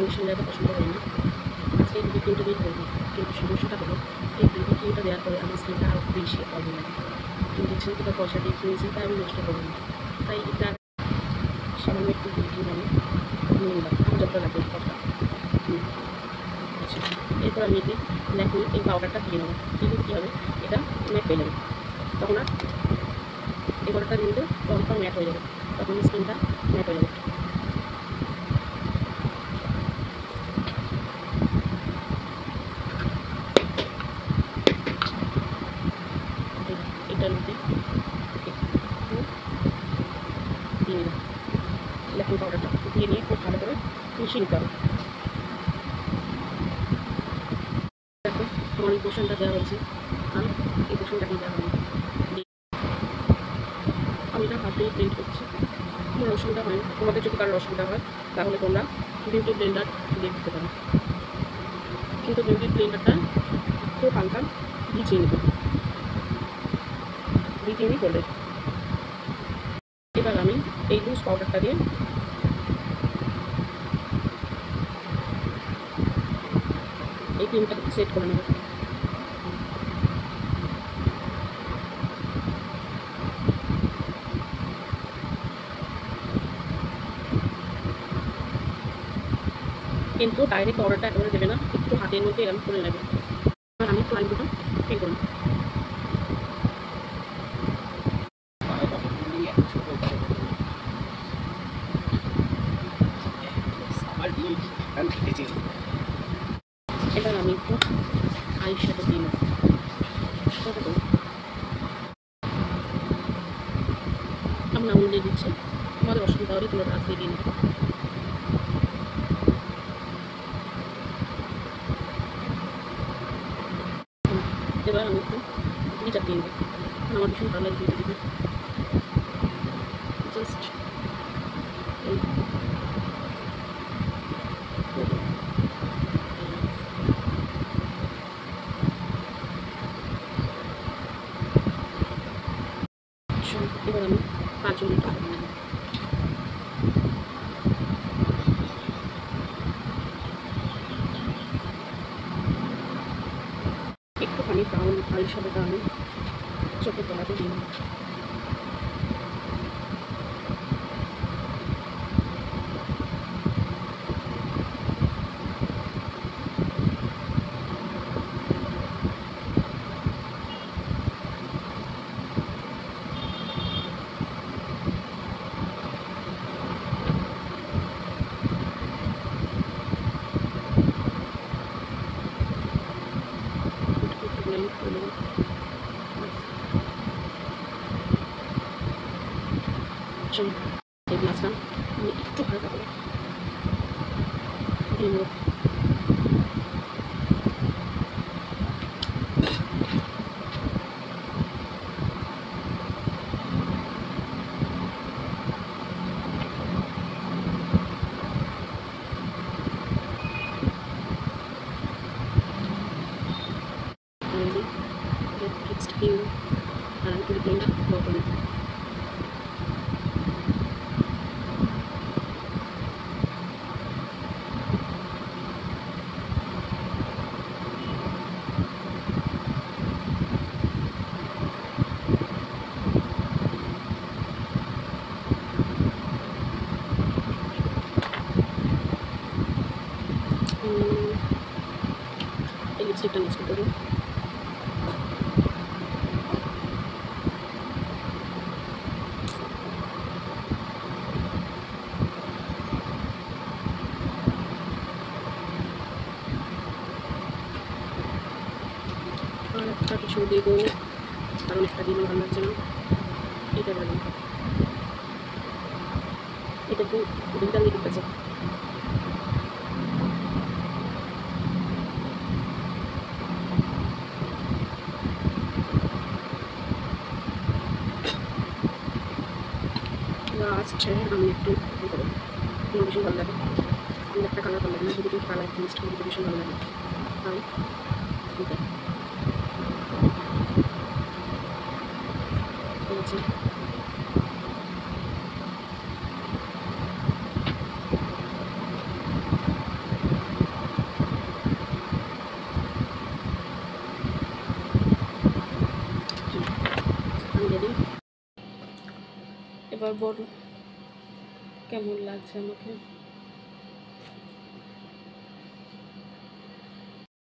Finishing দেওয়াটা পছন্দ করি না। আজকে এই বিবি ক্রিমটা দিয়ে করবো, কিন্তু সমস্যাটা হলো এই বিবি ক্রিমটা দেওয়ার পরে আমার স্কিনটা আরও বেশি অয়েলি লাগে। ইঞ্জেকশন থেকে পয়সা দিয়ে কিনেছি, তাই আমি নষ্ট করবো না। তাই এটা সামান্য একটু বিবি ক্রিম আমি নিয়ে নিলাম, আমার যতটা লাগবে কথা। আচ্ছা, এরপর আমি এতে ল্যাকমি এই পাউডারটা দিয়ে নেবো। দিলে কী হবে, এটা ম্যাট হয়ে যাবে। তখন আর এই পাউডারটা দিলে রঙটা ম্যাট হয়ে যাবে, তখন স্কিনটা ম্যাট হয়ে যাবে। এটার মধ্যে দিয়ে নিলাম ল্যাকমি পাউডারটা, দিয়ে নিয়ে খুব ভালো করে মিশিয়ে নিতে হবে। দেখো আমার এই পোশনটা দেওয়া হয়েছে, আর এই পোশনটা দিয়ে দেওয়া হয়নি। আমি এটা হাত দিয়ে প্রিন্ট করছি, আমার অসুবিধা হয়। তোমাদের যদি কারোর অসুবিধা হয় তাহলে তোমরা বিউটি ব্লেন্ডার দিয়ে দিতে পারো, কিন্তু বিউটি ব্লেন্ডারটা খুব হালকা ভিজিয়ে নেবে, ভিজিয়ে নিয়ে করবে। এবার আমি এই লুজ পাউডারটা দিয়ে এই ক্রিমটা সেট করে নেব। কিন্তু ডাইরেক্ট পাউডারটা একেবারে দেবে না, একটু হাতের মধ্যে এরকম করে নেবে। এবার আমি একটু আইব্রোটা পেন্ট করব। এবার আমি একটু আই শ্যাডো দিয়ে নেব। আমি আঙুল দিয়ে দিচ্ছি, তোমাদের অসুবিধা হলে তোমরা হাত দিয়ে দিয়ে নেবে। এবার আমি একটু গ্লিটার দিয়ে নেব, আমার ভীষণ ভালো লাগে গ্লিটার দিতে। জাস্ট এবার আমি 5 মিনিট নেব। একটুখানি ব্রাউন আই শ্যাডোটা আমি চোখের তলাতে দিয়ে নেব। এই গ্লাসটা আমি একটু হালকা করে দিয়ে নেব। Fixed view and to the blender properly. এই লিপস্টিকটা মিক্স করবো। আর একটা কিছু দিয়ে দেবো, কারণ একটা দিনও ভালো লাগছে না। এটা ভালো, এটা একটু ডিজিটাল দিয়ে দিতেছে। লাস্ট আমি একটু করবো, আমার ভীষণ ভালো লাগে। আমার একটা কালার ভালো লাগে না, যদি কালার মিক্সড করতে ভীষণ ভালো লাগে। তাই ঠিক আছে, এবার বলো কেমন লাগছে আমাকে।